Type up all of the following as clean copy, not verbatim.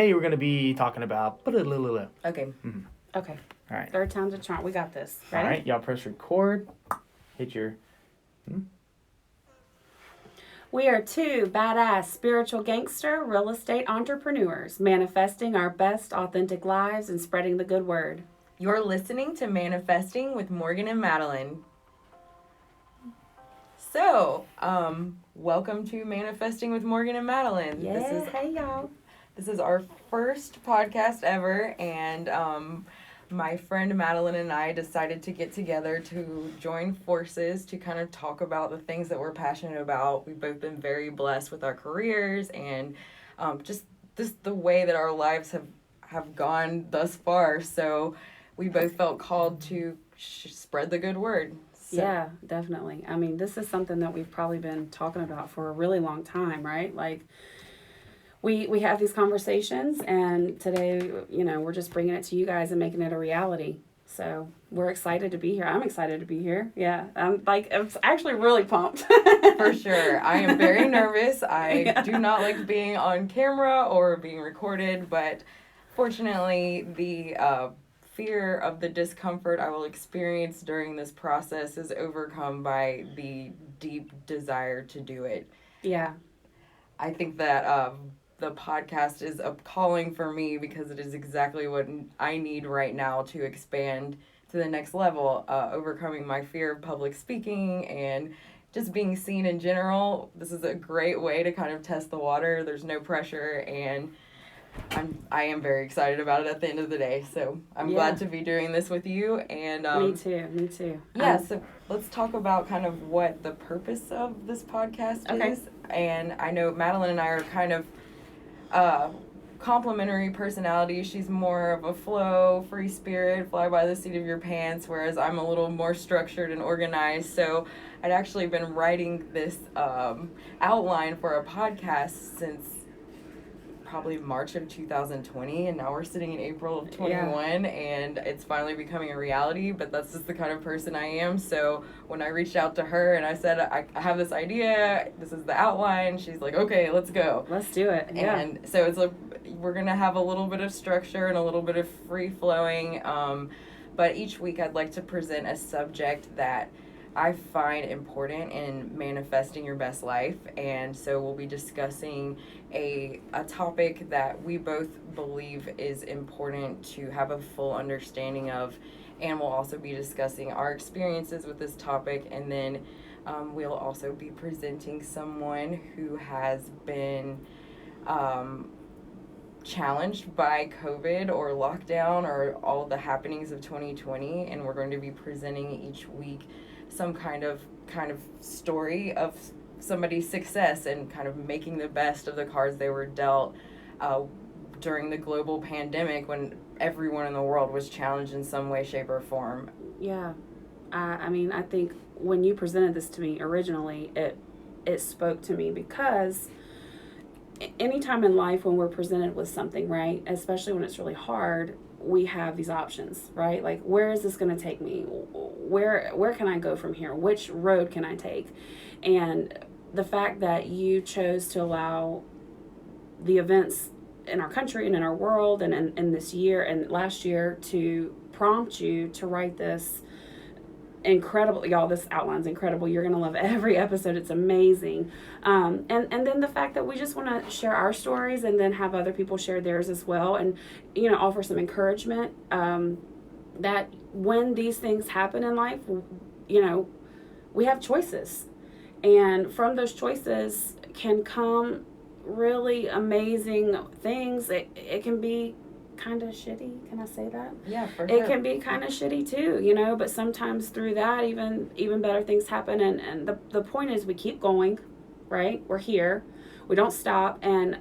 Hey, we're going to be talking about... Okay. Mm-hmm. Okay. All right. Third time's a charm. We got this. Ready? All right. Y'all press record. Hit your... We are two badass spiritual gangster real estate entrepreneurs manifesting our best authentic lives and spreading the good word. You're listening to Manifesting with Morgan and Madeline. So, welcome to Manifesting with Morgan and Madeline. Yeah, hey y'all. This is our first podcast ever, and my friend Madeline and I decided to get together to join forces to kind of talk about the things that we're passionate about. We've both been very blessed with our careers and just the way that our lives have gone thus far. So we both felt called to spread the good word. So. Yeah, definitely. I mean, this is something that we've probably been talking about for a really long time, right? Like, we have these conversations, and today, we're just bringing it to you guys and making it a reality. So we're excited to be here. I'm excited to be here. Yeah, I'm actually really pumped. For sure. I am very nervous. I do not like being on camera or being recorded, but fortunately, the fear of the discomfort I will experience during this process is overcome by the deep desire to do it. Yeah. I think that the podcast is a calling for me because it is exactly what I need right now to expand to the next level, overcoming my fear of public speaking and just being seen in general. This is a great way to kind of test the water. There's no pressure, and I am very excited about it at the end of the day. So I'm glad to be doing this with you. And me too. Yeah, so let's talk about kind of what the purpose of this podcast is. And I know Madeline and I are kind of complementary personalities. She's more of a flow, free spirit, fly by the seat of your pants, whereas I'm a little more structured and organized. So I'd actually been writing this outline for a podcast since probably March of 2020, and now we're sitting in April of 21, and it's finally becoming a reality. But that's just the kind of person I am. So when I reached out to her and I said, I have this idea, this is the outline, she's like, okay, let's go. Let's do it. Yeah. And so it's like, we're going to have a little bit of structure and a little bit of free flowing. But each week I'd like to present a subject that I find important in manifesting your best life. And so we'll be discussing a topic that we both believe is important to have a full understanding of. And we'll also be discussing our experiences with this topic. And then we'll also be presenting someone who has been challenged by COVID or lockdown or all the happenings of 2020. And we're going to be presenting each week some kind of story of somebody's success and kind of making the best of the cards they were dealt during the global pandemic when everyone in the world was challenged in some way, shape, or form. Yeah. I mean, I think when you presented this to me originally, it spoke to me because anytime in life when we're presented with something, right, especially when it's really hard, we have these options, right? Like, where is this going to take me? Where can I go from here? Which road can I take? And the fact that you chose to allow the events in our country and in our world and in this year and last year to prompt you to write this incredible, y'all, this outline's incredible. You're going to love every episode. It's amazing. And then the fact that we just want to share our stories and then have other people share theirs as well. And, offer some encouragement, that when these things happen in life, we have choices. And from those choices can come really amazing things. It can be kind of shitty. Can I say that? Yeah, for sure. It can be kind of shitty too, but sometimes through that even better things happen. And the point is we keep going, right? We're here. We don't stop. And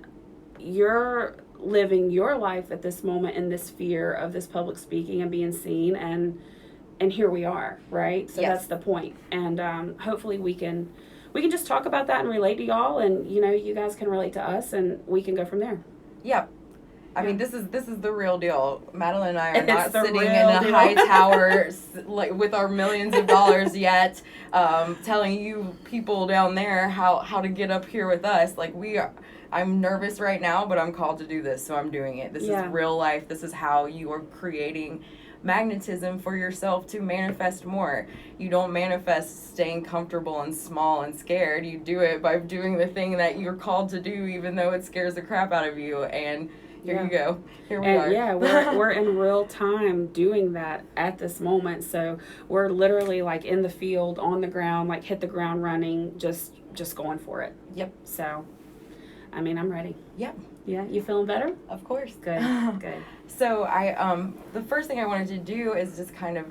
you're living your life at this moment in this fear of this public speaking and being seen. And here we are, right? So That's the point. And hopefully we can just talk about that and relate to y'all. And, you guys can relate to us and we can go from there. Yeah. I mean, this is the real deal. Madeline and I are not sitting in a high tower like with our millions of dollars yet, telling you people down there how to get up here with us. Like, we are, I'm nervous right now, but I'm called to do this, so I'm doing it. This is real life. This is how you are creating magnetism for yourself to manifest more. You don't manifest staying comfortable and small and scared. You do it by doing the thing that you're called to do, even though it scares the crap out of you. And here you go. Here we are. Yeah, we're in real time doing that at this moment. So we're literally like in the field, on the ground, like hit the ground running, just going for it. Yep. So, I mean, I'm ready. Yep. Yeah, you feeling better? Of course. Good. Good. So the first thing I wanted to do is just kind of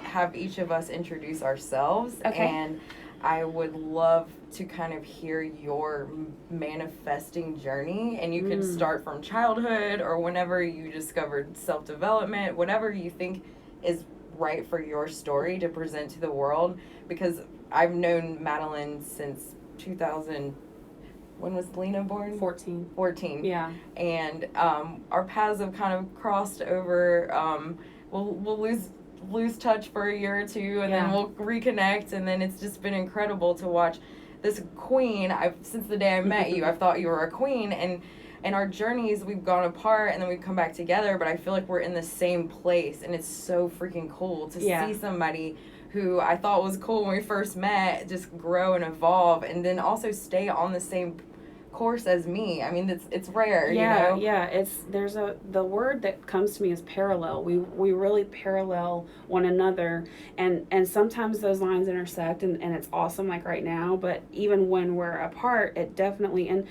have each of us introduce ourselves. Okay. And I would love to kind of hear your manifesting journey, and you can start from childhood or whenever you discovered self-development, whatever you think is right for your story to present to the world, because I've known Madeline since 2000. When was Lena born? 14. Yeah. And our paths have kind of crossed over. We'll lose touch for a year or two, and then we'll reconnect, and then it's just been incredible to watch this queen. Since the day I met you, I've thought you were a queen, and our journeys, we've gone apart and then we've come back together, but I feel like we're in the same place, and it's so freaking cool to see somebody who I thought was cool when we first met just grow and evolve, and then also stay on the same course as me. I mean, it's rare, you know? Yeah, the word that comes to me is parallel. We really parallel one another, and sometimes those lines intersect, and it's awesome, like right now, but even when we're apart, it definitely, and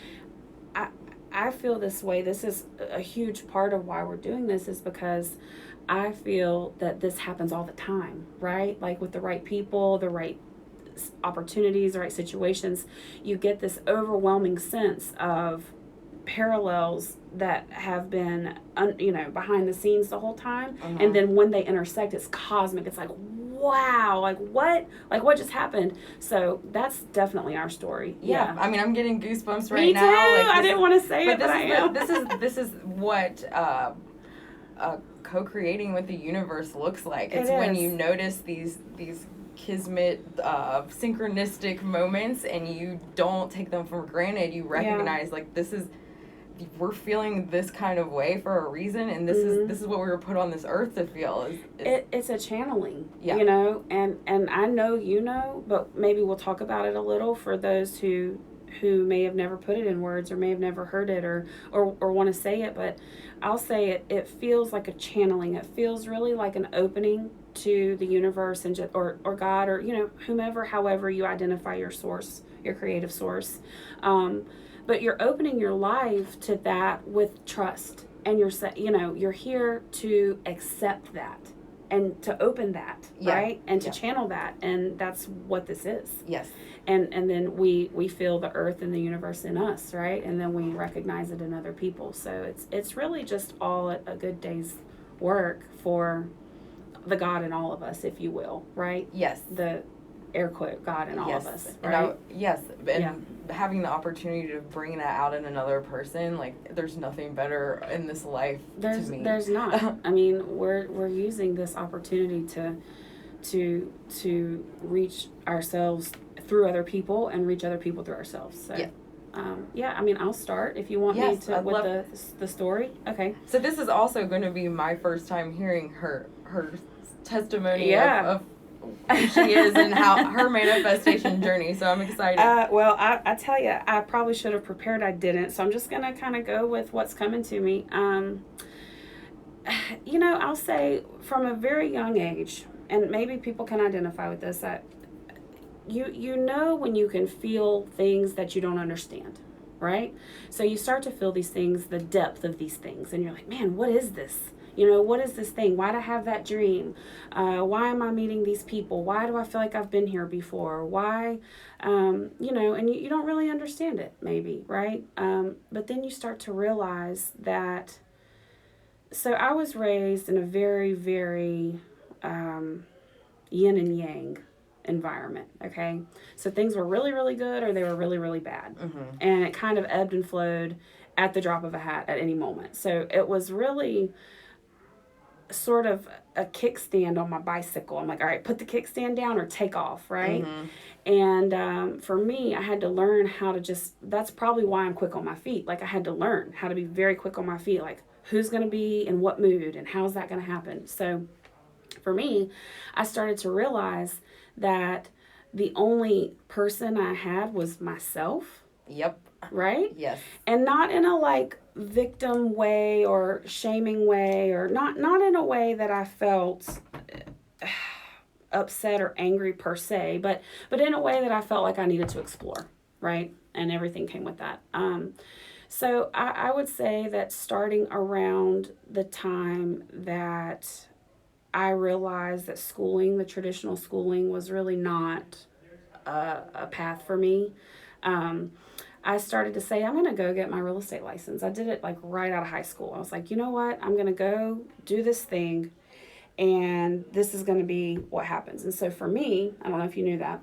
I feel this way. This is a huge part of why we're doing this, is because I feel that this happens all the time, right? Like with the right people, the right opportunities, the right situations, you get this overwhelming sense of parallels that have been behind the scenes the whole time, and then when they intersect, it's cosmic. It's like, wow, like what just happened? So that's definitely our story. Yeah. I mean, I'm getting goosebumps right Me now. Too. Like, I didn't want to say it, but I am. This is what co-creating with the universe looks like. It's when you notice these kismet, synchronistic moments, and you don't take them for granted. You recognize like we're feeling this kind of way for a reason, and this is what we were put on this earth to feel. It's a channeling, and I know but maybe we'll talk about it a little for those who may have never put it in words, or may have never heard it, or want to say it. But I'll say it feels like a channeling. It feels really like an opening to the universe, and or God, or whomever, however you identify your source, your creative source. But you're opening your life to that with trust, and you're here to accept that and to open that, right? And to channel that, and that's what this is. Yes. And then we feel the earth and the universe in us, right? And then we recognize it in other people. So it's really just all a good day's work for the God in all of us, if you will, right? Yes. The air quote God in all of us, right? And having the opportunity to bring that out in another person, like there's nothing better in this life to me. There's not. I mean, we're using this opportunity to reach ourselves through other people, and reach other people through ourselves. So I mean, I'll start if you want me to with the story. Okay. So this is also going to be my first time hearing her testimony of who she is and how her manifestation journey. So I'm excited. Well, I tell you, I probably should have prepared. I didn't. So I'm just going to kind of go with what's coming to me. I'll say from a very young age, and maybe people can identify with this, that you know when you can feel things that you don't understand, right? So you start to feel these things, the depth of these things, and you're like, man, what is this? What is this thing? Why do I have that dream? Why am I meeting these people? Why do I feel like I've been here before? Why, and you don't really understand it, maybe, right? But then you start to realize that, so I was raised in a very, very yin and yang environment, okay? So things were really, really good, or they were really, really bad. And it kind of ebbed and flowed at the drop of a hat at any moment. So it was really sort of a kickstand on my bicycle. I'm like, all right, put the kickstand down or take off, right? And for me, I had to learn how to that's probably why I'm quick on my feet. Like, I had to learn how to be very quick on my feet. Like, who's going to be in what mood and how's that going to happen? So for me, I started to realize that the only person I had was myself. Yep. Right? Yes. And not in a like victim way or shaming way, or not in a way that I felt upset or angry per se, but in a way that I felt like I needed to explore, right? And everything came with that. So I would say that starting around the time that I realized that schooling, the traditional schooling, was really not a path for me. I started to say, I'm going to go get my real estate license. I did it like right out of high school. I was like, you know what? I'm going to go do this thing, and this is going to be what happens. And so for me, I don't know if you knew that,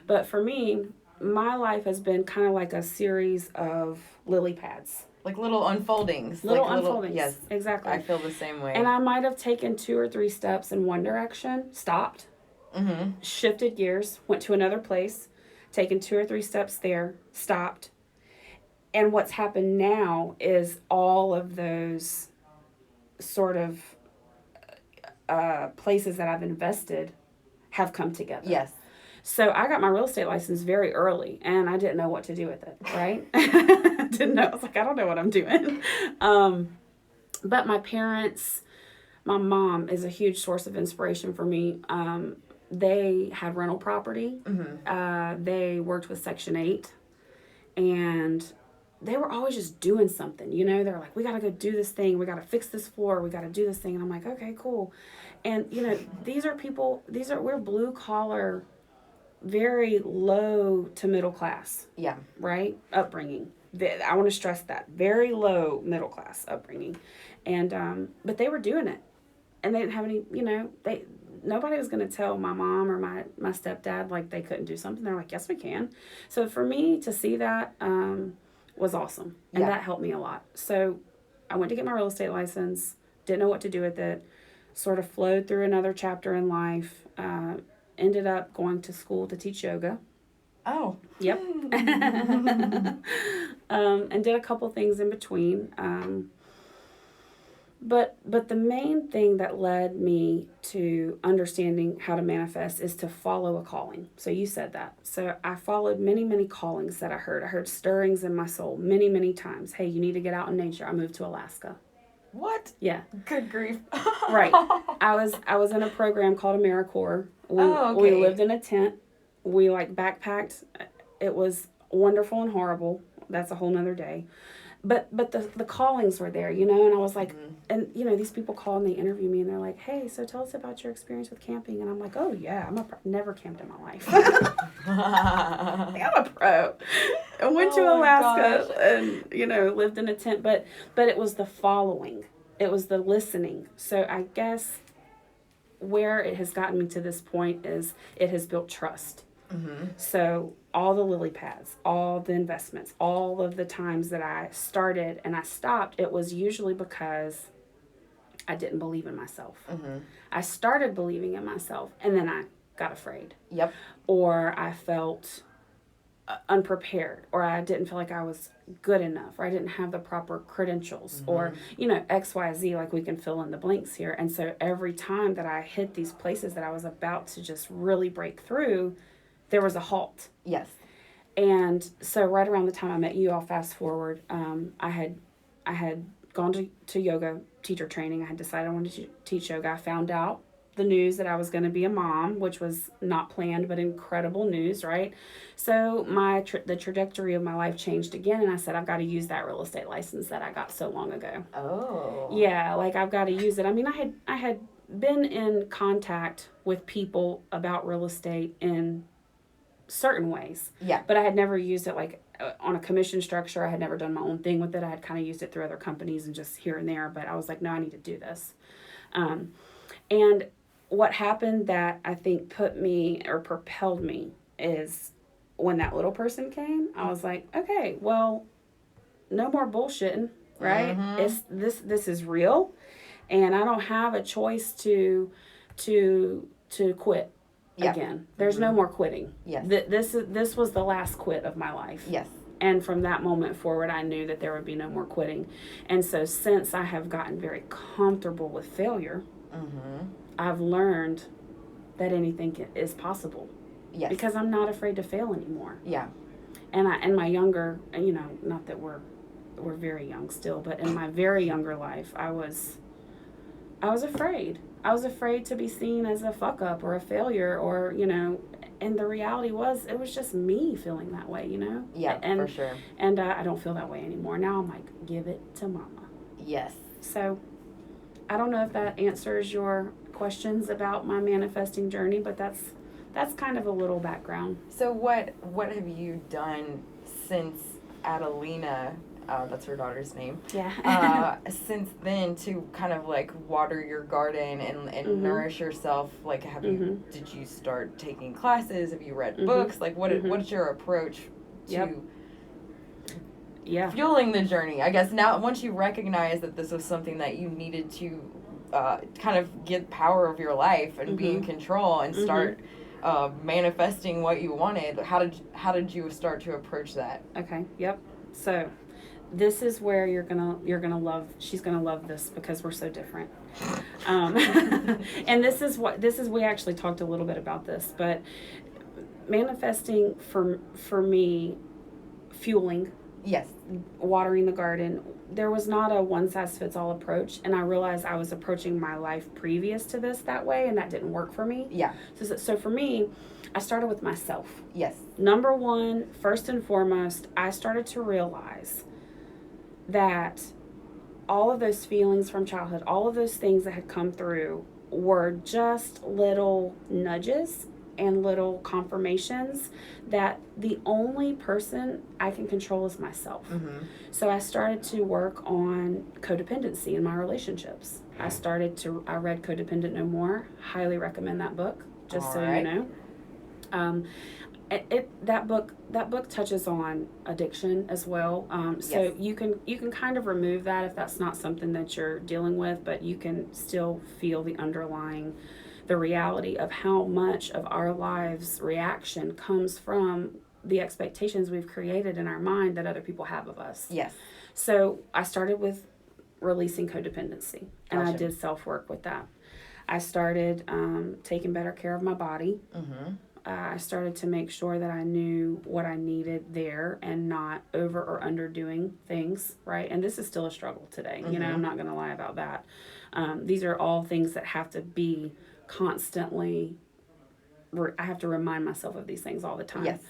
but for me, my life has been kind of like a series of lily pads. Like little unfoldings. Little unfoldings. Yes. Exactly. I feel the same way. And I might have taken 2 or 3 steps in one direction, stopped, shifted gears, went to another place, taken 2 or 3 steps there, stopped. And what's happened now is all of those sort of places that I've invested have come together. Yes. So I got my real estate license very early, and I didn't know what to do with it, right? Didn't know. I was like, I don't know what I'm doing. But my parents, my mom is a huge source of inspiration for me. They had rental property. They worked with Section 8, and they were always just doing something, you know. They're like, we got to go do this thing. We got to fix this floor. We got to do this thing. And I'm like, okay, cool. And, you know, these are people, we're blue collar, very low to middle class. Yeah. Right? Upbringing. I want to stress that. Very low middle class upbringing. And, but they were doing it. And they didn't have any, you know, nobody was going to tell my mom or my stepdad like they couldn't do something. They're like, yes, we can. So for me to see that, was awesome. And that helped me a lot. So I went to get my real estate license, didn't know what to do with it, sort of flowed through another chapter in life, ended up going to school to teach yoga. Oh. Yep. And did a couple things in between. But the main thing that led me to understanding how to manifest is to follow a calling. So you said that. So I followed many, many callings that I heard. I heard stirrings in my soul many, many times. Hey, you need to get out in nature. I moved to Alaska. What? Yeah. Good grief. Right. I was in a program called AmeriCorps. We lived in a tent. We like backpacked. It was wonderful and horrible. That's a whole nother day. But the callings were there, you know, and I was like, and, you know, these people call and they interview me and they're like, hey, so tell us about your experience with camping. And I'm like, oh, yeah, never camped in my life. I'm a pro. I went to Alaska and, you know, lived in a tent. But it was the following. It was the listening. So I guess where it has gotten me to this point is it has built trust. So all the lily pads, all the investments, all of the times that I started and I stopped, it was usually because I didn't believe in myself. I started believing in myself and then I got afraid. Yep. Or I felt unprepared, or I didn't feel like I was good enough, or I didn't have the proper credentials, or, you know, XYZ, like we can fill in the blanks here. And so every time that I hit these places that I was about to just really break through, there was a halt. Yes. And so right around the time I met you, I'll fast forward, I had gone to yoga teacher training. I had decided I wanted to teach yoga. I found out the news that I was going to be a mom, which was not planned, but incredible news, right? So the trajectory of my life changed again, and I said, I've got to use that real estate license that I got so long ago. Oh. Yeah, like I've got to use it. I mean, I had been in contact with people about real estate in certain ways. Yeah. But I had never used it like on a commission structure. I had never done my own thing with it. I had kind of used it through other companies and just here and there. But I was like, no, I need to do this. And what happened that I think put me or propelled me is when that little person came, I was like, okay, well, no more bullshitting, right? It's this is real. and I don't have a choice to quit again. There's no more quitting. Yes. This was the last quit of my life. Yes. And from that moment forward, I knew that there would be no more quitting. And so since I have gotten very comfortable with failure, I've learned that anything is possible. Yes. Because I'm not afraid to fail anymore. Yeah. And in my younger, not that we're very young still, but in my very younger life, I was afraid. I was afraid to be seen as a fuck up or a failure, or, and the reality was, it was just me feeling that way, Yeah, for sure. And I don't feel that way anymore. Now I'm like, give it to mama. Yes. So I don't know if that answers your questions about my manifesting journey, but that's kind of a little background. So what have you done since Adelina, that's her daughter's name, since then, to kind of like water your garden and nourish yourself? Like, did you start taking classes? Have you read books? Like, what's your approach to fueling the journey? I guess now, once you recognize that this was something that you needed to kind of get power of your life and be in control and start manifesting what you wanted, how did you start to approach that? Okay. Yep. So this is where she's gonna love this, because we're so different. And this is we actually talked a little bit about this, but manifesting for me, fueling, yes, watering the garden, there was not a one-size-fits-all approach, and I realized I was approaching my life previous to this that way, and that didn't work for me. Yeah. So for me, I started with myself. Yes. Number one, first and foremost, I started to realize that all of those feelings from childhood, all of those things that had come through, were just little nudges and little confirmations that the only person I can control is myself. So I started to work on codependency in my relationships. I read Codependent No More. Highly recommend that book, just so you know. That book touches on addiction as well. So you can kind of remove that if that's not something that you're dealing with, but you can still feel the reality of how much of our lives' reaction comes from the expectations we've created in our mind that other people have of us. Yes. So I started with releasing codependency, and I did self-work with that. I started taking better care of my body. I started to make sure that I knew what I needed there and not over or underdoing things, right? And this is still a struggle today. I'm not going to lie about that. These are all things that have to be constantly, I have to remind myself of these things all the time. Yes.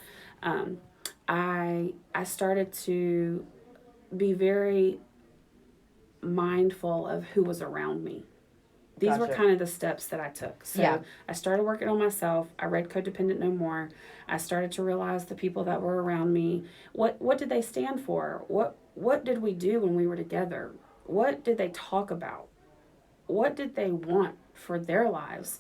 I started to be very mindful of who was around me. These were kind of the steps that I took. So I started working on myself. I read Codependent No More. I started to realize the people that were around me. What did they stand for? What did we do when we were together? What did they talk about? What did they want for their lives?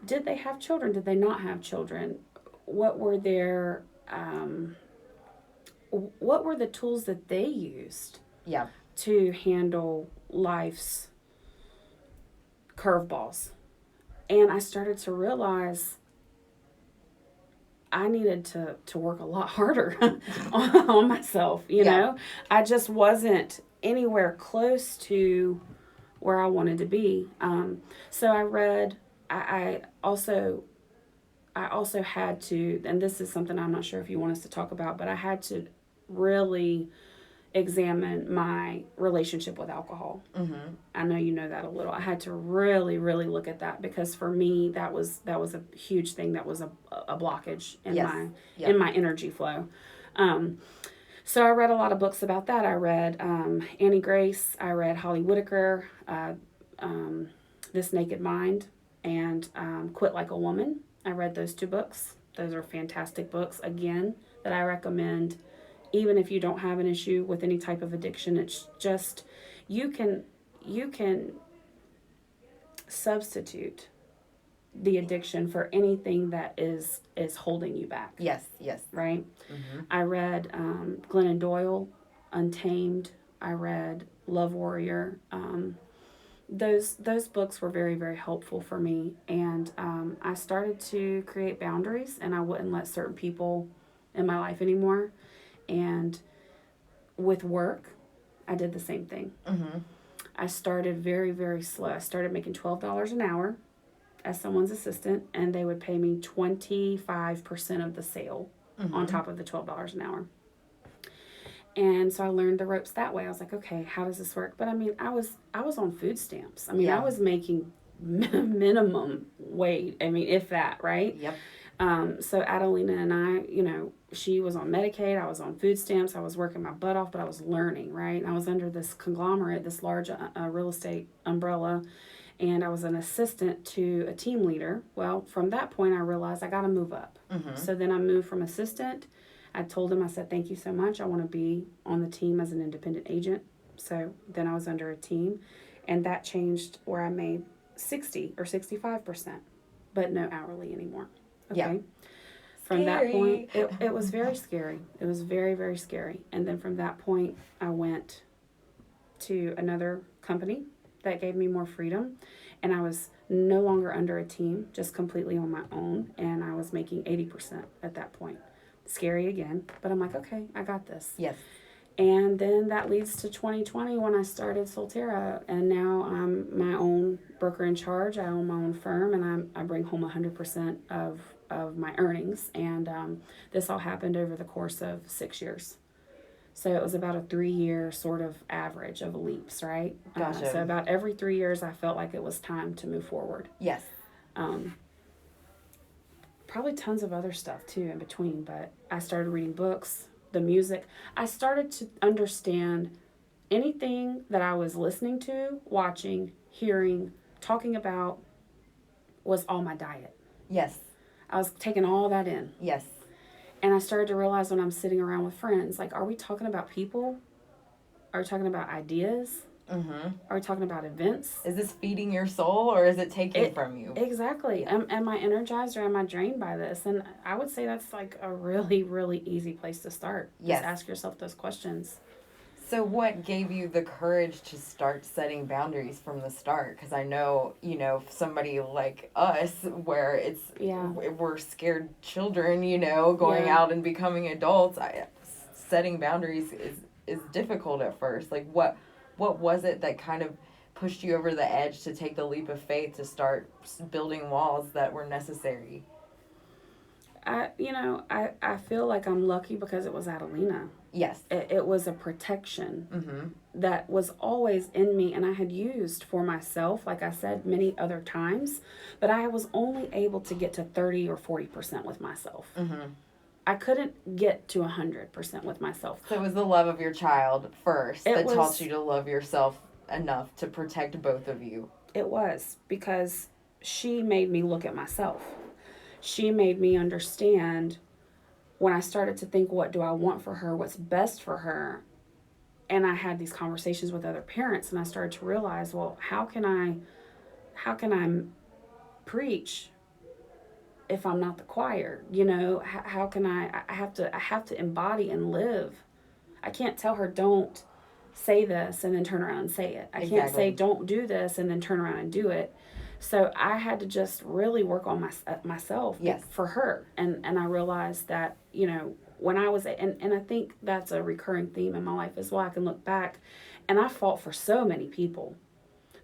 Did they have children? Did they not have children? What were their what were the tools that they used to handle life's curveballs? And I started to realize I needed to work a lot harder on myself, you know? I just wasn't anywhere close to where I wanted to be. So I read, I also had to, and this is something I'm not sure if you want us to talk about, but I had to really examine my relationship with alcohol. I know you know that a little. I had to really, really look at that, because for me that was a huge thing. That was a blockage in my energy flow. So I read a lot of books about that. I read Annie Grace. I read Holly Whitaker, This Naked Mind, and Quit Like a Woman. I read those 2 books. Those are fantastic books, again, that I recommend. Even if you don't have an issue with any type of addiction, it's just, you can substitute the addiction for anything that is holding you back. Yes. Right? I read Glennon Doyle, Untamed. I read Love Warrior. those books were very, very helpful for me. And I started to create boundaries, and I wouldn't let certain people in my life anymore. And with work, I did the same thing. Mm-hmm. I started very, very slow. I started making $12 an hour as someone's assistant, and they would pay me 25% of the sale on top of the $12 an hour. And so I learned the ropes that way. I was like, okay, how does this work? But I mean, I was on food stamps. I mean, I was making minimum wage. I mean, if that, right? Yep. So Adelina and I, she was on Medicaid. I was on food stamps. I was working my butt off, but I was learning, right? And I was under this conglomerate, this large real estate umbrella, and I was an assistant to a team leader. Well, from that point, I realized I got to move up. Mm-hmm. So then I moved from assistant. I told him, I said, thank you so much. I want to be on the team as an independent agent. So then I was under a team, and that changed where I made 60 or 65%, but no hourly anymore. Okay. Yeah. From that point, it was very scary. It was very, very scary. And then from that point, I went to another company that gave me more freedom, and I was no longer under a team, just completely on my own, and I was making 80% at that point. Scary again, but I'm like, okay, I got this. Yes. And then that leads to 2020 when I started Solterra, and now I'm my own broker in charge. I own my own firm, and I bring home 100% of my earnings. And this all happened over the course of 6 years. So it was about a 3-year sort of average of leaps, right? Gotcha. So about every 3 years, I felt like it was time to move forward. Yes. Probably tons of other stuff too in between, but I started reading books, the music. I started to understand anything that I was listening to, watching, hearing, talking about was all my diet. Yes. I was taking all that in. Yes. And I started to realize when I'm sitting around with friends, like, are we talking about people? Are we talking about ideas? Mm-hmm. Are we talking about events? Is this feeding your soul, or is it taking from you? Exactly. Am I energized, or am I drained by this? And I would say that's like a really, really easy place to start. Yes. Just ask yourself those questions. So what gave you the courage to start setting boundaries from the start? Because I know, somebody like us, where it's, we're scared children, going out and becoming adults, setting boundaries is difficult at first. Like, what was it that kind of pushed you over the edge to take the leap of faith to start building walls that were necessary? I feel like I'm lucky because it was Adelina. Yes. It was a protection that was always in me, and I had used for myself, like I said, many other times, but I was only able to get to 30 or 40% with myself. I couldn't get to 100% with myself. So it was the love of your child first that taught you to love yourself enough to protect both of you. It was, because she made me look at myself. She made me understand when I started to think, what do I want for her? What's best for her? And I had these conversations with other parents, and I started to realize, well, how can I preach if I'm not the choir? How can I have to embody and live. I can't tell her, don't say this and then turn around and say it. I can't say, don't do this and then turn around and do it. So I had to just really work on myself for her. And I realized that, when I was, and I think that's a recurring theme in my life as well. I can look back, and I fought for so many people.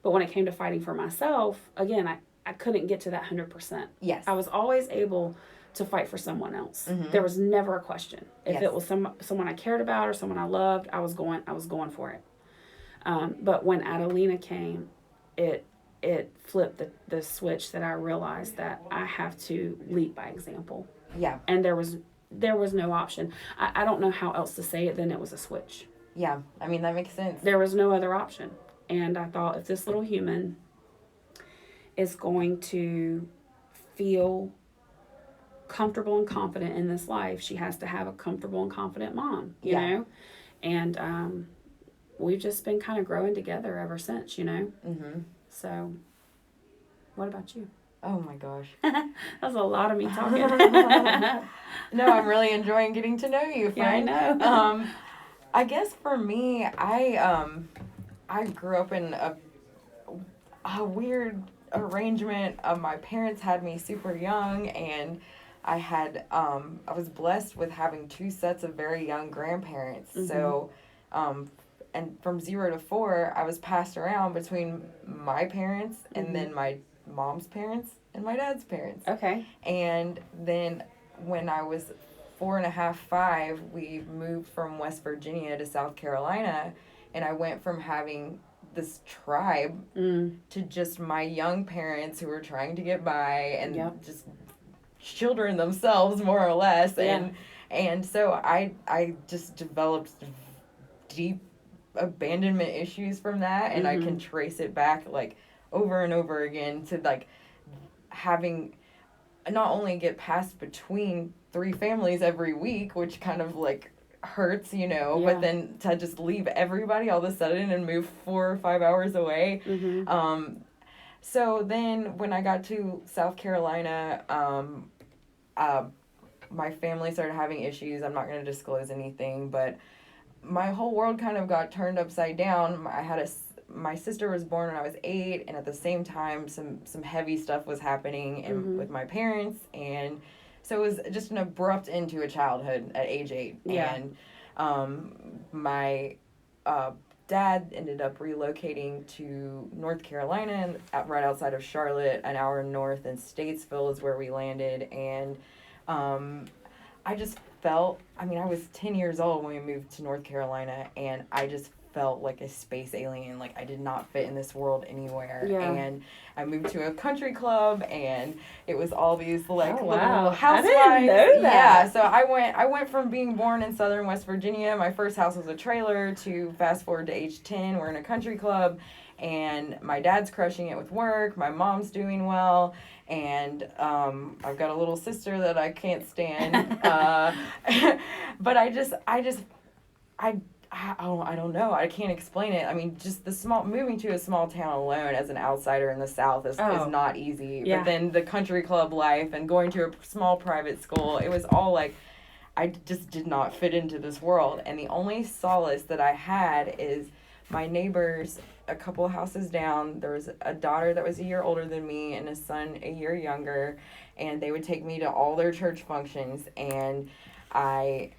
But when it came to fighting for myself, again, I couldn't get to that 100%. Yes. I was always able to fight for someone else. There was never a question. If it was someone I cared about or someone I loved, I was going for it. But when Adelina came, it flipped the switch that I realized that I have to lead by example. Yeah. And there was no option. I don't know how else to say it than it was a switch. Yeah. I mean, that makes sense. There was no other option. And I thought, if this little human is going to feel comfortable and confident in this life, she has to have a comfortable and confident mom, you know? And we've just been kind of growing together ever since, So, what about you? Oh my gosh. That was a lot of me talking. No, I'm really enjoying getting to know you, friend. Yeah, I know. I guess for me, I grew up in a weird arrangement. My parents had me super young, and I was blessed with having 2 sets of very young grandparents. Mm-hmm. So, and from 0 to 4, I was passed around between my parents and Mm-hmm. then my mom's parents and my dad's parents. Okay. And then when I was 4.5, 5, we moved from West Virginia to South Carolina, and I went from having this tribe to just my young parents who were trying to get by and just children themselves, more or less. And so I just developed deep abandonment issues from that, and I can trace it back like over and over again to like having not only get passed between 3 families every week, which kind of like hurts, but then to just leave everybody all of a sudden and move 4 or 5 hours away. So then when I got to South Carolina, my family started having issues. I'm not going to disclose anything, but my whole world kind of got turned upside down. My sister was born when I was 8, and at the same time, some heavy stuff was happening with my parents, and so it was just an abrupt end to a childhood at age 8. Yeah. And my dad ended up relocating to North Carolina, right outside of Charlotte, an hour north, and Statesville is where we landed, and I just felt, I was 10 years old when we moved to North Carolina, and I just felt like a space alien. Like I did not fit in this world anywhere. Yeah. And I moved to a country club, and it was all these like oh, little wow. housewives. I didn't know that. Yeah, so I went from being born in southern West Virginia. My first house was a trailer to fast forward to age 10. We're in a country club, and my dad's crushing it with work. My mom's doing well. And I've got a little sister that I can't stand. But I don't know. I can't explain it. Just moving to a small town alone as an outsider in the South is not easy. Yeah. But then the country club life and going to a small private school, it was all like, I just did not fit into this world. And the only solace that I had is my neighbors a couple houses down. There was a daughter that was a year older than me and a son a year younger, and they would take me to all their church functions. And I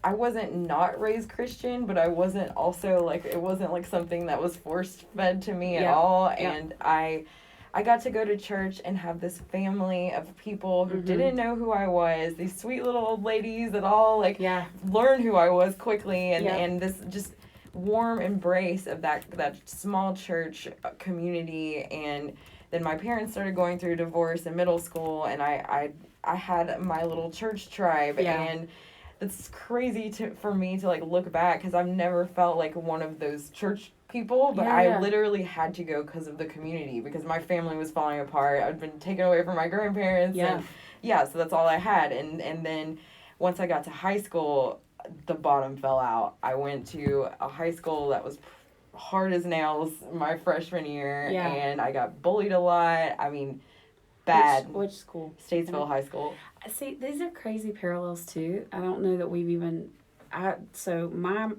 wasn't not raised Christian, but I wasn't also like, it wasn't like something that was force fed to me at all. And I got to go to church and have this family of people who didn't know who I was, these sweet little old ladies that all like learned who I was quickly, and this just warm embrace of that small church community. And then my parents started going through divorce in middle school, and I had my little church tribe. And it's crazy for me to like look back, because I've never felt like one of those church people, but I literally had to go because of the community, because my family was falling apart. I'd been taken away from my grandparents, and so that's all I had. And then once I got to high school, the bottom fell out. I went to a high school that was hard as nails my freshman year, and I got bullied a lot. Bad. Which school? Statesville High School. See, these are crazy parallels too. I don't know that we've even. So my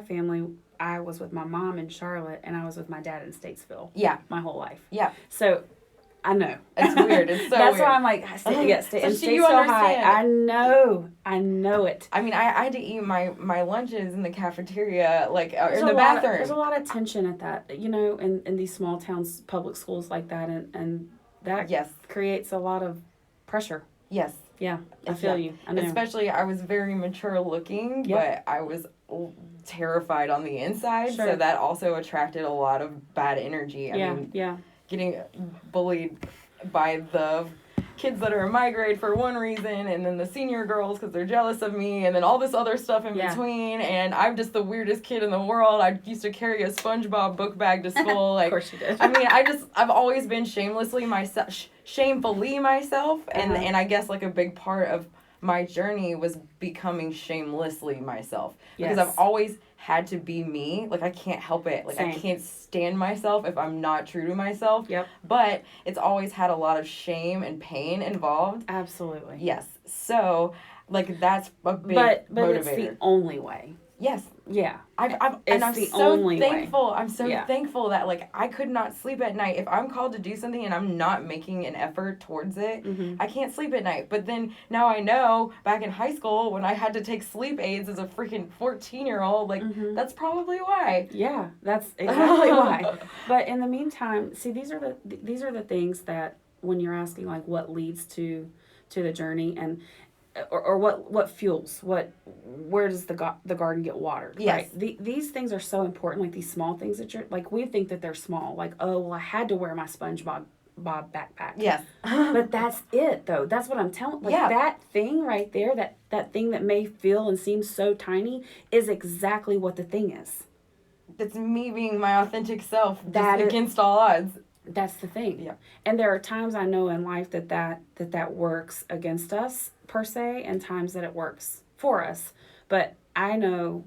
family, I was with my mom in Charlotte, and I was with my dad in Statesville. Yeah. My whole life. Yeah. So I know. It's weird. It's so That's weird. why I'm like, You so high. understand. I know it. I had to eat my lunches in the cafeteria, like in the bathroom. bathroom. There's a lot of tension at that, in these small towns, public schools like that, and that creates a lot of pressure. Yes. Yeah, I feel you. I know. Especially, I was very mature looking, but I was terrified on the inside, so that also attracted a lot of bad energy. Getting bullied by the kids that are in my grade for one reason, and then the senior girls because they're jealous of me, and then all this other stuff in between, and I'm just the weirdest kid in the world. I used to carry a SpongeBob book bag to school. Like, of course you did. I've always been shamefully myself, and I guess like a big part of my journey was becoming shamelessly myself, because I've always had to be me. Like, I can't help it. Like, I can't stand myself if I'm not true to myself. Yep. But it's always had a lot of shame and pain involved. Absolutely. Yes. So, like, that's a big but motivator. it's the only way. Yes. Yeah. I'm the so only thankful. way. I'm so thankful that, like, I could not sleep at night. If I'm called to do something and I'm not making an effort towards it, I can't sleep at night. But then now I know, back in high school when I had to take sleep aids as a freaking 14-year-old, like, that's probably why. Yeah, that's exactly why. But in the meantime, see, these are the things that when you're asking, like, what leads to the journey, and or what fuels, where does the garden get watered? Yes. Right? These things are so important, like these small things that you're, like, we think that they're small, like, oh, well, I had to wear my SpongeBob backpack. Yes. But that's it, though. That's what I'm telling. Like, that thing right there, that thing that may feel and seem so tiny, is exactly what the thing is. It's me being my authentic self, against all odds. That's the thing. Yeah. And there are times I know in life that works against us, per se, and times that it works for us. But I know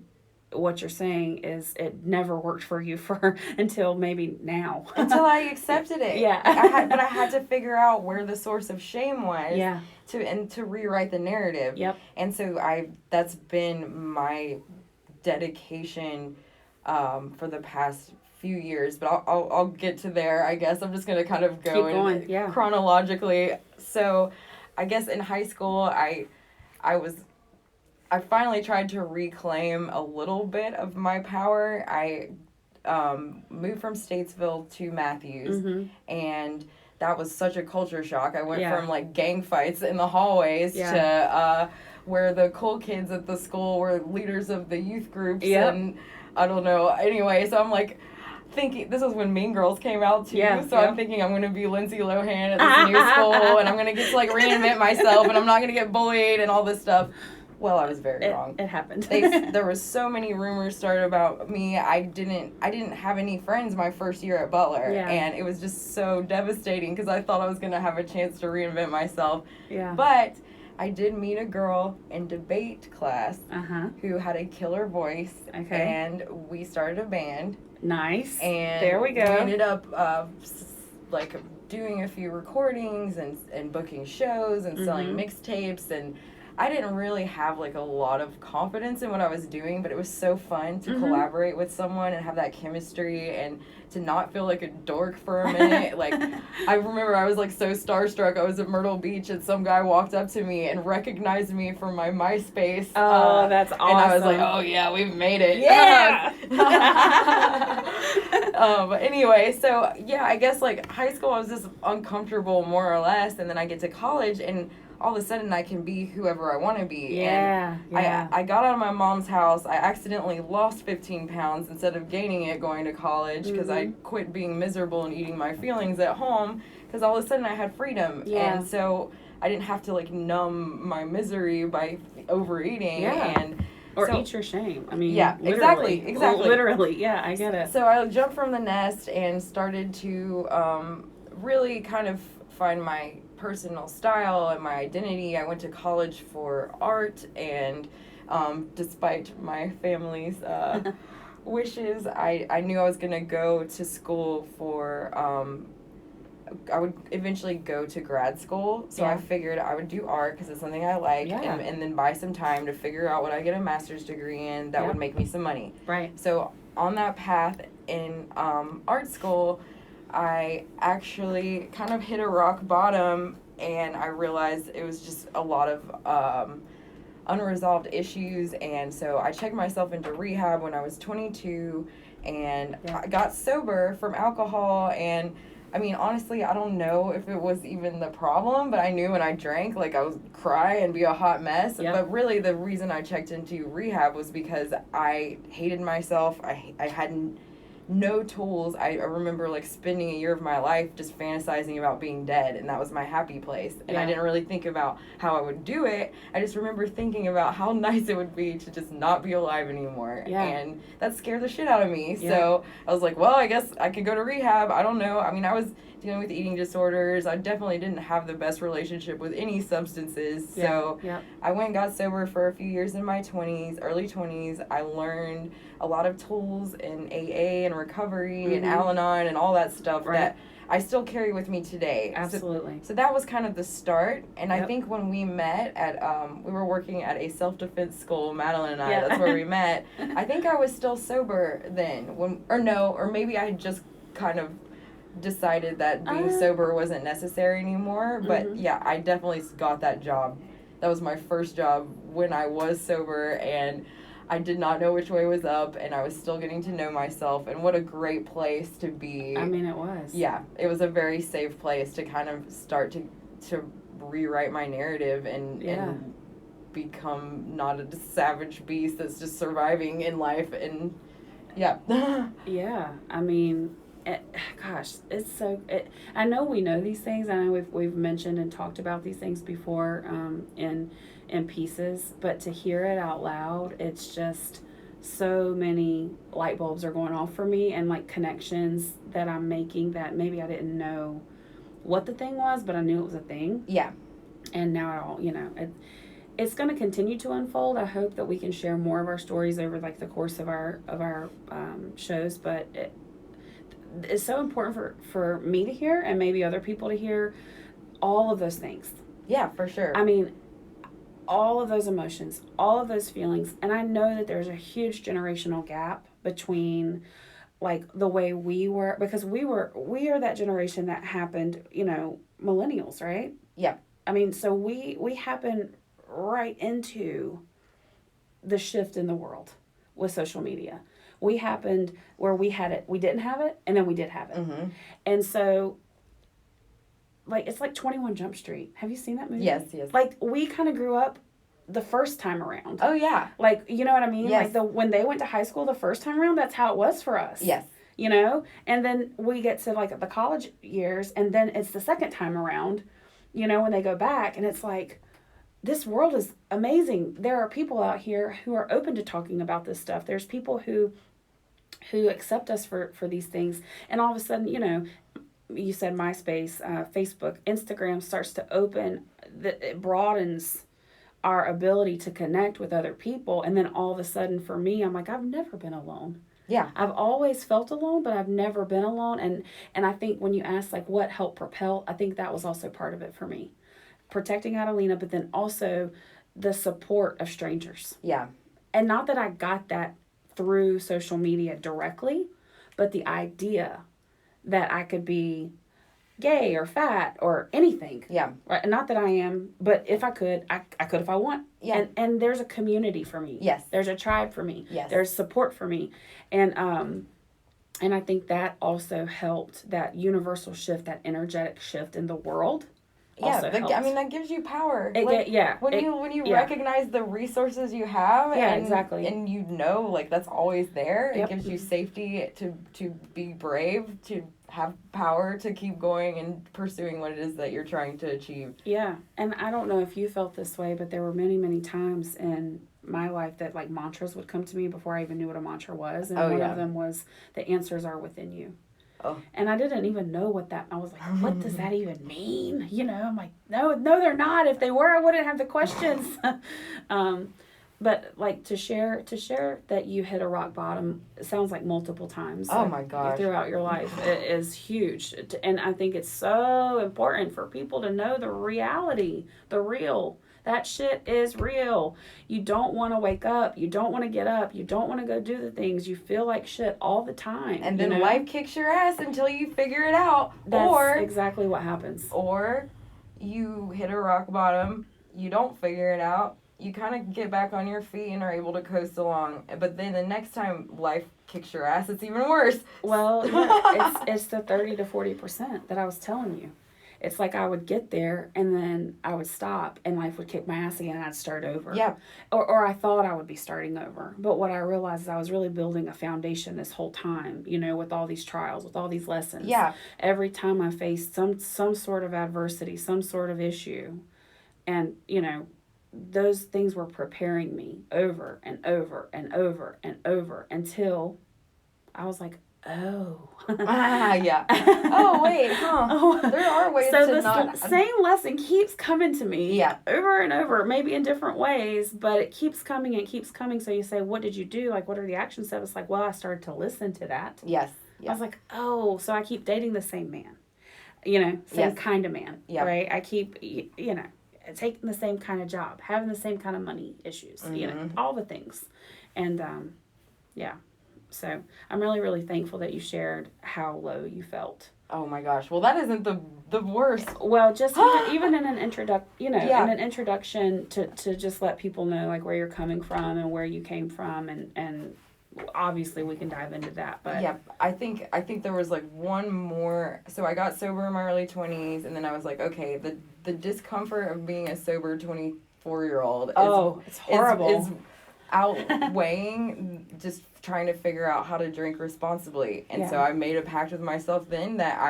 what you're saying is it never worked for you until maybe now. Until I accepted it. Yeah. But I had to figure out where the source of shame was. Yeah. To rewrite the narrative. Yep. And so that's been my dedication for the past few years, but I'll get to there. I guess I'm just gonna kind of go chronologically. So, I guess in high school, I finally tried to reclaim a little bit of my power. I moved from Statesville to Matthews, and that was such a culture shock. I went from, like, gang fights in the hallways to where the cool kids at the school were leaders of the youth groups, and I don't know. Anyway, so I'm like thinking, this was when Mean Girls came out too, I'm thinking I'm going to be Lindsay Lohan at this new school, and I'm going to get to, like, reinvent myself, and I'm not going to get bullied and all this stuff. Well, I was very wrong. It happened. There was so many rumors started about me. I didn't have any friends my first year at Butler, and it was just so devastating because I thought I was going to have a chance to reinvent myself. Yeah. But I did meet a girl in debate class who had a killer voice, and we started a band. Nice. And there we go. We ended up like doing a few recordings and booking shows and selling mixtapes, and I didn't really have, like, a lot of confidence in what I was doing, but it was so fun to collaborate with someone and have that chemistry and to not feel like a dork for a minute. Like, I remember I was, like, so starstruck. I was at Myrtle Beach, and some guy walked up to me and recognized me from my MySpace. Oh, that's awesome. And I was like, oh, yeah, we've made it. Yeah! But anyway, so, yeah, I guess, like, high school I was just uncomfortable, more or less, and then I get to college, and all of a sudden I can be whoever I want to be. Yeah. I got out of my mom's house. I accidentally lost 15 pounds instead of gaining it going to college because I quit being miserable and eating my feelings at home because all of a sudden I had freedom. Yeah. And so I didn't have to, like, numb my misery by overeating. Yeah. Or eat your shame. I mean, exactly. Literally, yeah, I get it. So I jumped from the nest and started to really kind of find my personal style and my identity. I went to college for art, and despite my family's wishes, I knew I was going to go to school for, I would eventually go to grad school, so I figured I would do art because it's something I like, and then buy some time to figure out what I get a master's degree in that would make me some money. Right. So on that path in art school, I actually kind of hit a rock bottom, and I realized it was just a lot of unresolved issues, and so I checked myself into rehab when I was 22, and I got sober from alcohol, and I mean, honestly, I don't know if it was even the problem, but I knew when I drank, like, I would cry and be a hot mess. Yep. But really, the reason I checked into rehab was because I hated myself. I had no tools. I remember, like, spending a year of my life just fantasizing about being dead, and that was my happy place. And I didn't really think about how I would do it. I just remember thinking about how nice it would be to just not be alive anymore. Yeah. And that scared the shit out of me. Yeah. So I was like, well, I guess I could go to rehab. I don't know. I mean, I was dealing with eating disorders. I definitely didn't have the best relationship with any substances. So I went and got sober for a few years in my 20s, early 20s. I learned a lot of tools in AA and recovery and Al-Anon and all that stuff that I still carry with me today. Absolutely. So that was kind of the start. And I Yep. think when we met at, we were working at a self-defense school, Madeline and I, Yeah. that's where we met. I think I was still sober then, or maybe I had just kind of decided that being sober wasn't necessary anymore. But Mhm. yeah, I definitely got that job. That was my first job when I was sober, and I did not know which way was up, and I was still getting to know myself. And what a great place to be. I mean, it was. Yeah, it was a very safe place to kind of start to rewrite my narrative and become not a savage beast that's just surviving in life. And yeah. Yeah, I mean, gosh, it's so. I know we know these things. I know we've mentioned and talked about these things before, in pieces. But to hear it out loud, it's just so many light bulbs are going off for me, and like connections that I'm making that maybe I didn't know what the thing was, but I knew it was a thing. Yeah. And now it all, it's going to continue to unfold. I hope that we can share more of our stories over like the course of our shows, but it's so important for me to hear and maybe other people to hear all of those things. Yeah, for sure. I mean, all of those emotions, all of those feelings, and I know that there's a huge generational gap between like the way we were, because we are that generation that happened, millennials, right? Yeah. I mean, so we happened right into the shift in the world with social media. We happened where we didn't have it, and then we did have it. Mm-hmm. And so, like, it's like 21 Jump Street. Have you seen that movie? Yes. Like, we kind of grew up the first time around. Oh, yeah. Like, you know what I mean? Yes. Like, when they went to high school the first time around, that's how it was for us. Yes. And then we get to, like, the college years, and then it's the second time around, when they go back, and it's like, this world is amazing. There are people out here who are open to talking about this stuff. There's people who accept us for these things. And all of a sudden, you said MySpace, Facebook, Instagram starts to open. It broadens our ability to connect with other people. And then all of a sudden for me, I'm like, I've never been alone. Yeah. I've always felt alone, but I've never been alone. And I think when you ask, like, what helped propel, I think that was also part of it for me. Protecting Adelina, but then also the support of strangers. Yeah. And not that I got that through social media directly, but the idea that I could be gay or fat or anything. Yeah. Right? Not that I am, but if I could, I could if I want. Yeah. And there's a community for me. Yes. There's a tribe for me. Yes. There's support for me. And I think that also helped, that universal shift, that energetic shift in the world. Yeah, that gives you power. When you recognize the resources you have, exactly, and like that's always there. Yep. It gives you safety to be brave, to have power to keep going and pursuing what it is that you're trying to achieve. Yeah, and I don't know if you felt this way, but there were many, many times in my life that like mantras would come to me before I even knew what a mantra was, and one of them was, the answers are within you. Oh. And I didn't even know what that, I was like, what does that even mean? I'm like, no, they're not. If they were, I wouldn't have the questions. But like to share that you hit a rock bottom, it sounds like multiple times. Oh my gosh. Throughout your life, it is huge. And I think it's so important for people to know the reality, the real. That shit is real. You don't want to wake up. You don't want to get up. You don't want to go do the things. You feel like shit all the time. And then life kicks your ass until you figure it out. That's exactly what happens. Or you hit a rock bottom. You don't figure it out. You kind of get back on your feet and are able to coast along. But then the next time life kicks your ass, it's even worse. Well, yeah, it's the 30 to 40% that I was telling you. It's like I would get there and then I would stop and life would kick my ass again and I'd start over. Yeah. Or I thought I would be starting over. But what I realized is I was really building a foundation this whole time, with all these trials, with all these lessons. Yeah. Every time I faced some sort of adversity, some sort of issue, and, those things were preparing me over and over and over and over until I was like, oh. Yeah. Oh, wait, huh. There are ways so to the same lesson keeps coming to me over and over, maybe in different ways, but it keeps coming and keeps coming. So you say, what did you do? Like, what are the action steps? It's like, well, I started to listen to that. Yes. I was like, oh, so I keep dating the same man. same kind of man, Yep. right? I keep, taking the same kind of job, having the same kind of money issues, all the things. And, so I'm really, really thankful that you shared how low you felt. Oh my gosh. Well, that isn't the worst. Well, just even in an in an introduction to just let people know like where you're coming from and where you came from, and obviously we can dive into that. But yeah, I think there was like one more. So I got sober in my early 20s, and then I was like, okay, the discomfort of being a sober 24-year-old it's horrible. Is outweighing just trying to figure out how to drink responsibly. And so I made a pact with myself then that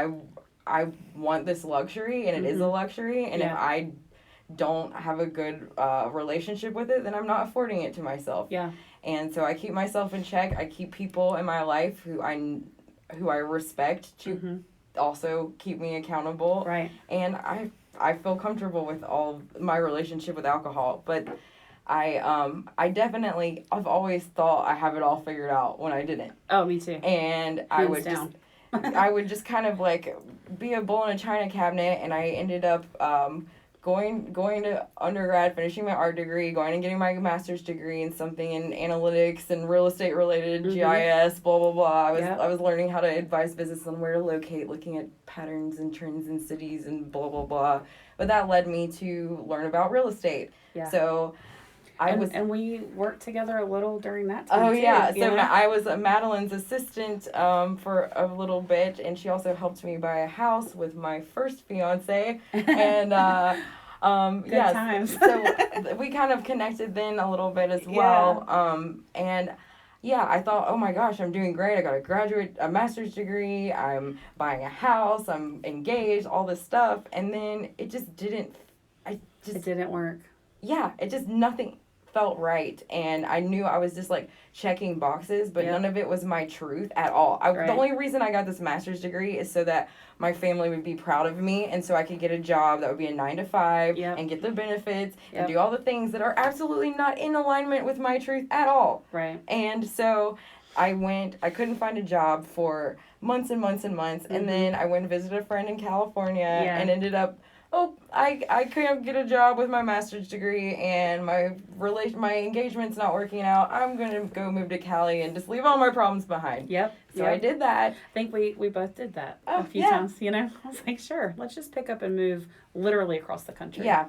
I want this luxury, and it is a luxury, and if I don't have a good relationship with it, then I'm not affording it to myself. Yeah. And so I keep myself in check. I keep people in my life who I respect to also keep me accountable. Right. And I feel comfortable with all my relationship with alcohol, but I definitely, I've always thought I have it all figured out when I didn't. Oh, me too. And I would just kind of like be a bull in a china cabinet, and I ended up going to undergrad, finishing my art degree, going and getting my master's degree in something in analytics and real estate related, GIS, blah, blah, blah. I was learning how to advise business on where to locate, looking at patterns and trends in cities and blah, blah, blah. But that led me to learn about real estate. Yeah. So and we worked together a little during that time. Oh, too, yeah. So I was Madeline's assistant for a little bit, and she also helped me buy a house with my first fiance. And Good times. So we kind of connected then a little bit as well. And I thought, oh my gosh, I'm doing great. I got a master's degree. I'm buying a house. I'm engaged. All this stuff, and then it just didn't. It didn't work. Yeah, nothing felt right, and I knew I was just like checking boxes, but none of it was my truth at all. The only reason I got this master's degree is so that my family would be proud of me, and so I could get a job that would be a 9-to-5 and get the benefits and do all the things that are absolutely not in alignment with my truth at all. Right. And so I couldn't find a job for months and months and months, and then I went and visited a friend in California and ended up I couldn't get a job with my master's degree, and my engagement's not working out. I'm going to go move to Cali and just leave all my problems behind. Yep. So I did that. I think we both did that a few times, I was like, sure, let's just pick up and move literally across the country. Yeah,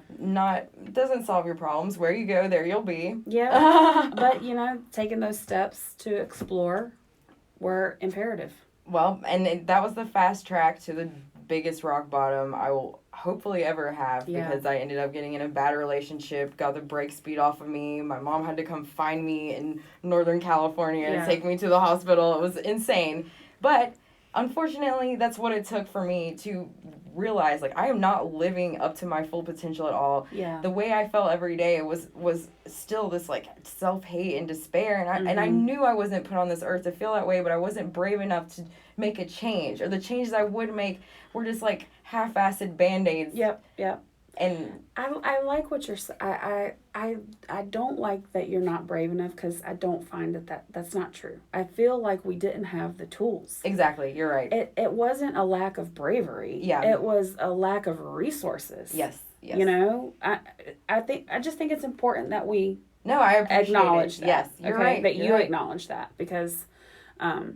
doesn't solve your problems. Where you go, there you'll be. Yeah. But, taking those steps to explore were imperative. Well, and that was the fast track to the biggest rock bottom I will hopefully ever have, because I ended up getting in a bad relationship, got the brake speed off of me. My mom had to come find me in Northern California and take me to the hospital. It was insane. But unfortunately, that's what it took for me to realize, like, I am not living up to my full potential at all. Yeah. The way I felt every day was still this, like, self-hate and despair. And I knew I wasn't put on this earth to feel that way, but I wasn't brave enough to make a change. Or the changes I would make were just, like, half-assed Band-Aids. Yep. And I like what you're saying. I don't like that you're not brave enough, because I don't find that's not true. I feel like we didn't have the tools. Exactly, you're right. It wasn't a lack of bravery. Yeah. It was a lack of resources. Yes. I just think it's important that we I appreciate acknowledge that. Yes, you're right. That you're you right. acknowledge that, because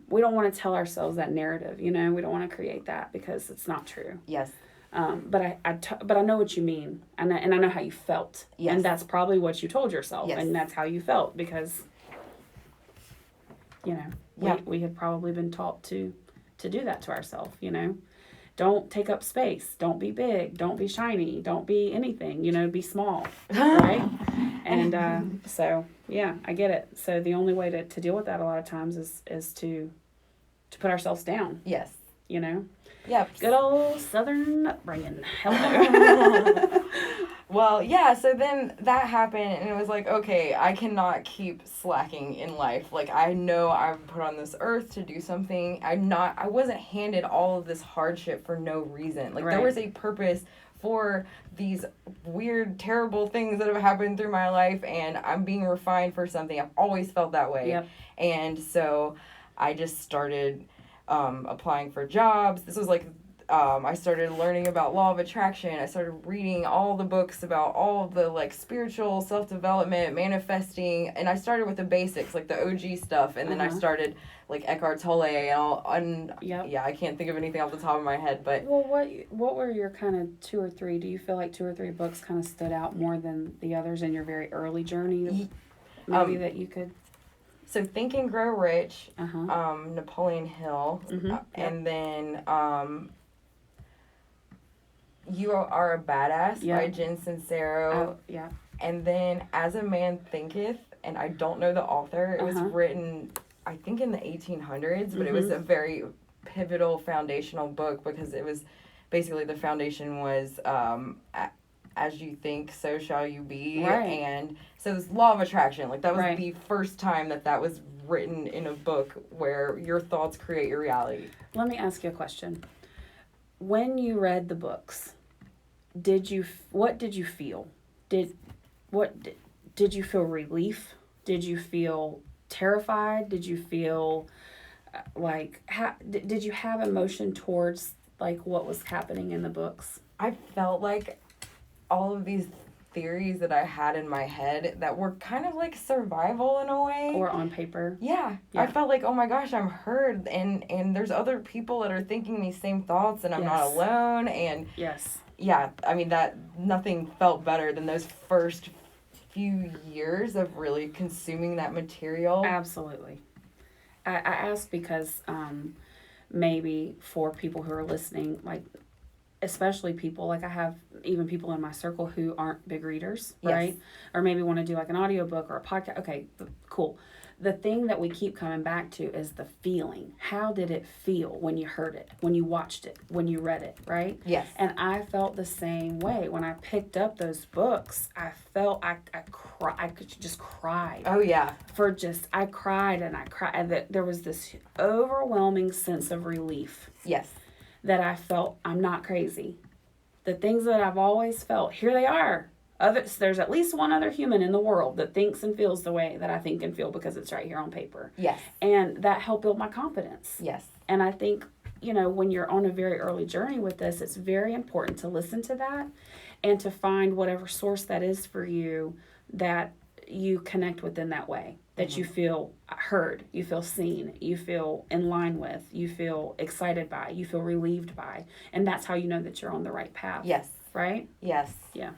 we don't want to tell ourselves that narrative. We don't want to create that, because it's not true. Yes. But I know what you mean, and I know how you felt, and that's probably what you told yourself, and that's how you felt, because we had probably been taught to do that to ourselves. Don't take up space, don't be big, don't be shiny, don't be anything. Be small, right? And so I get it. So the only way to deal with that a lot of times is to put ourselves down. Yes. Yep. Good old Southern upbringing. Hello. Well, so then that happened, and it was like, okay, I cannot keep slacking in life. Like, I know I'm put on this earth to do something. I wasn't handed all of this hardship for no reason. Like, there was a purpose for these weird, terrible things that have happened through my life, and I'm being refined for something. I've always felt that way. Yep. And so I just started applying for jobs. This was like I started learning about law of attraction. I started reading all the books about all the like spiritual self-development, manifesting, and I started with the basics, like the OG stuff, and then I started like Eckhart Tolle and all. Yeah, I can't think of anything off the top of my head, but well, what were your kind of 2 or 3? Do you feel like 2 or 3 books kind of stood out more than the others in your very early journey? Maybe that you could. So Think and Grow Rich, Napoleon Hill, and then You Are a Badass by Jen Sincero. Oh, yeah. And then As a Man Thinketh, and I don't know the author. It was written, I think, in the 1800s, but it was a very pivotal foundational book because it was basically the foundation was as you think, so shall you be. Right. And so this law of attraction, like that was the first time that was written in a book where your thoughts create your reality. Let me ask you a question. When you read the books, what did you feel? Did you feel relief? Did you feel terrified? Did you feel did you have emotion towards like what was happening in the books? I felt like all of these theories that I had in my head that were kind of like survival in a way. Or on paper. Yeah. I felt like, oh my gosh, I'm heard and there's other people that are thinking these same thoughts and I'm not alone. And yeah, I mean that nothing felt better than those first few years of really consuming that material. Absolutely. I ask because maybe for people who are listening, like especially people, like I have even people in my circle who aren't big readers, right? Or maybe want to do like an audiobook or a podcast. Okay, cool. The thing that we keep coming back to is the feeling. How did it feel when you heard it, when you watched it, when you read it, right? Yes. And I felt the same way. When I picked up those books, I felt, I just cried. Oh, yeah. I cried and I cried. And there was this overwhelming sense of relief. Yes. That I felt I'm not crazy. The things that I've always felt, here they are. There's at least one other human in the world that thinks and feels the way that I think and feel because it's right here on paper. Yes. And that helped build my confidence. Yes. And I think, when you're on a very early journey with this, it's very important to listen to that and to find whatever source that is for you that you connect with in that way. That you feel heard, you feel seen, you feel in line with, you feel excited by, you feel relieved by. And that's how you know that you're on the right path. Yes. Right? Yes. Yeah.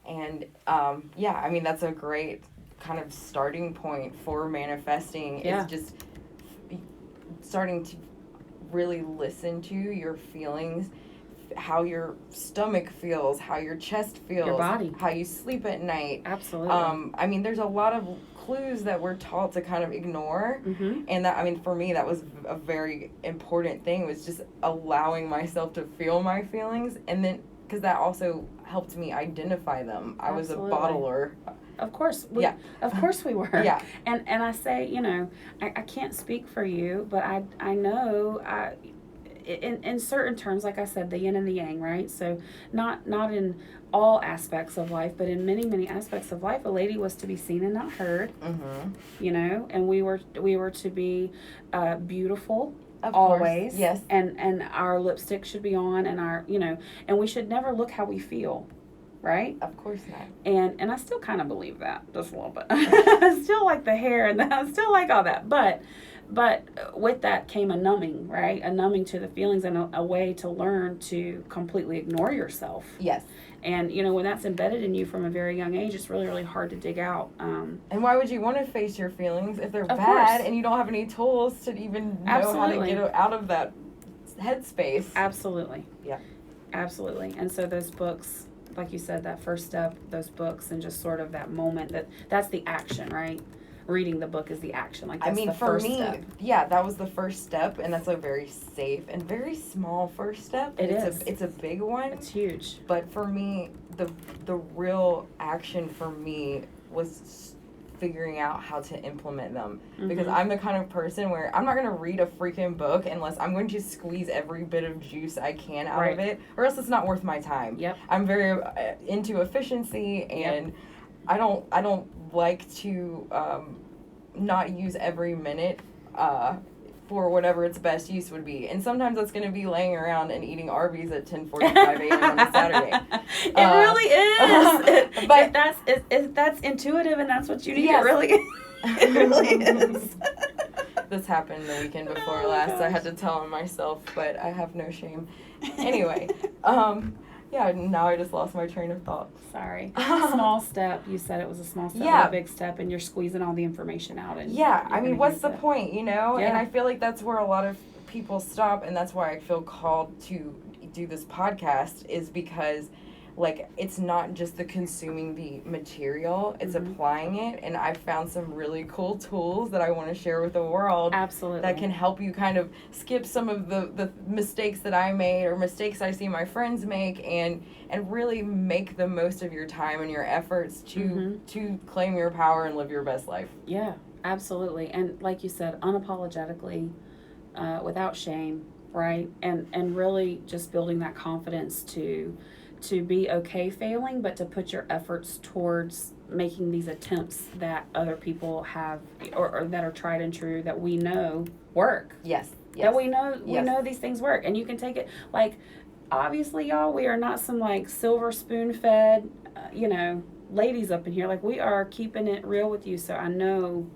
And, I mean, that's a great kind of starting point for manifesting. Yeah. Is just starting to really listen to your feelings, how your stomach feels, how your chest feels, your body, how you sleep at night. Absolutely. I mean, there's a lot of clues that we're taught to kind of ignore. And that, I mean, for me, that was a very important thing, was just allowing myself to feel my feelings. And then, because that also helped me identify them. I was a bottler. Of course. Of course we were. Yeah. And I say, I can't speak for you, but I know in certain terms, like I said, the yin and the yang, right? So not in all aspects of life, but in many, many aspects of life, a lady was to be seen and not heard, and we were to be beautiful. Of always. Course. Yes. And our lipstick should be on, and our, and we should never look how we feel. Right? Of course not. And I still kind of believe that, just a little bit. I still like the hair and I still like all that. But with that came a numbing, right? A numbing to the feelings and a way to learn to completely ignore yourself. Yes. And, when that's embedded in you from a very young age, it's really, really hard to dig out. And why would you want to face your feelings if they're bad course. And you don't have any tools to even know how to get out of that headspace? Absolutely. Yeah. Absolutely. And so those books, like you said, that first step, those books, and just sort of that moment, that's the action, right? Reading the book is the action. Like, that's the first step. Yeah, that was the first step, and that's a very safe and very small first step. It's a big one. It's huge. But for me, the real action for me was figuring out how to implement them. Because I'm the kind of person where I'm not going to read a freaking book unless I'm going to squeeze every bit of juice I can out of it, or else it's not worth my time. Yep. I'm very into efficiency, and I don't like to not use every minute for whatever its best use would be. And sometimes that's going to be laying around and eating Arby's at 10:45 a.m. on a Saturday. It really is. But that's intuitive, and that's what you need. Yes. It really is. It really is. This happened the weekend before last. I had to tell on myself, but I have no shame. Anyway, yeah, now I just lost my train of thought. Sorry. Small step. You said it was a small step, Yeah. a big step, and you're squeezing all the information out. And Yeah, you're I mean, gonna what's use the it. point, you know? Yeah. And I feel like that's where a lot of people stop, and that's why I feel called to do this podcast, is because, like, it's not just the consuming the material, it's applying it, and I've found some really cool tools that I want to share with the world. Absolutely. That can help you kind of skip some of the mistakes that I made or mistakes I see my friends make, and really make the most of your time and your efforts to claim your power and live your best life. Yeah, absolutely. And like you said, unapologetically, without shame, right? And really just building that confidence to be okay failing, but to put your efforts towards making these attempts that other people have or that are tried and true, that we know work. Yes. That we know these things work. And you can take it, like, obviously, y'all, we are not some, like, silver spoon-fed, ladies up in here. Like, we are keeping it real with you, so I know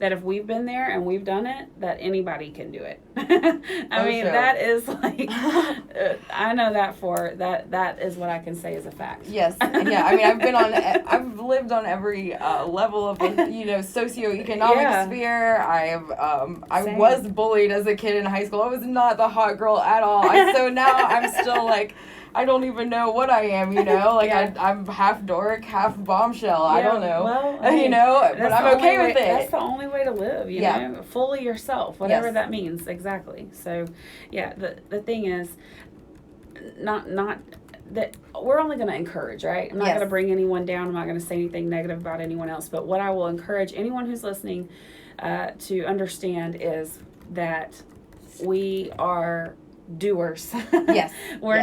that if we've been there and we've done it, that anybody can do it. I mean, that is like, I know that is what I can say is a fact. Yes. Yeah. I mean, I've lived on every level of the, socioeconomic sphere. I was bullied as a kid in high school. I was not the hot girl at all. So now I'm still like, I don't even know what I am, Like, I'm half dork, half bombshell. I don't know. Well, but I'm okay with it. That's the only way to live, you know? Fully yourself, whatever that means. Exactly. So, yeah, the thing is, not that we're only going to encourage, right? I'm not going to bring anyone down. I'm not going to say anything negative about anyone else. But what I will encourage anyone who's listening to understand is that we are doers. Yes. We're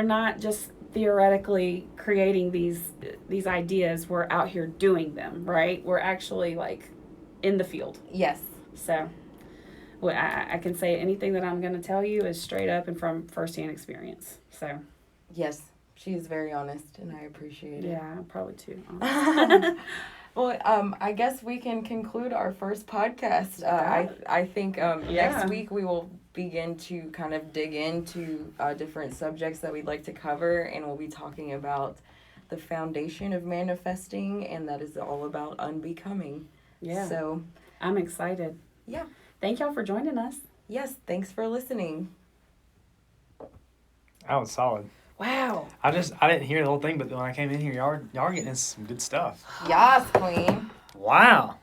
not just theoretically creating these ideas. We're out here doing them, right? We're actually, like, in the field. Yes. So I can say anything that I'm going to tell you is straight up and from firsthand experience. So yes, she is very honest, and I appreciate it. Yeah, probably too. Well, I guess we can conclude our first podcast. I think next week we will begin to kind of dig into different subjects that we'd like to cover, and we'll be talking about the foundation of manifesting, and that is all about unbecoming. Yeah. So I'm excited. Yeah. Thank y'all for joining us. Yes, thanks for listening. That was solid. Wow. I didn't hear the whole thing, but when I came in here, y'all are getting into some good stuff. Yes, queen. Wow.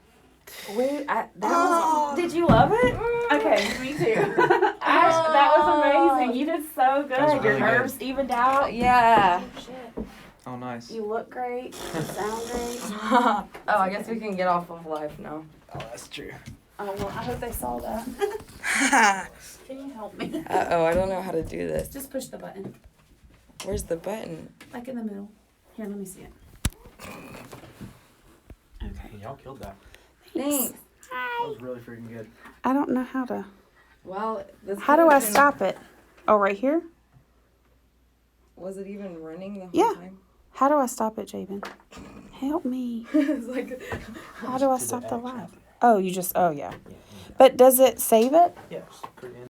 Did you love it? Okay, me too. That was amazing. You did so good. That was really Your nerves evened out. Yeah. Shit. Oh, nice. You look great. You sound great. Oh, I guess we can get off of live now. Oh, that's true. Oh, well, I hope they saw that. Can you help me? Uh-oh, I don't know how to do this. Just push the button. Where's the button? Like in the middle. Here, let me see it. Okay. Y'all killed that. Thanks. That was really freaking good. I don't know how to. Well, How do I stop it? Oh, right here? Was it even running the whole Yeah. time? How do I stop it, Jabin? Help me. It's like... How do I stop the live? Oh, yeah. But does it save it? Yes.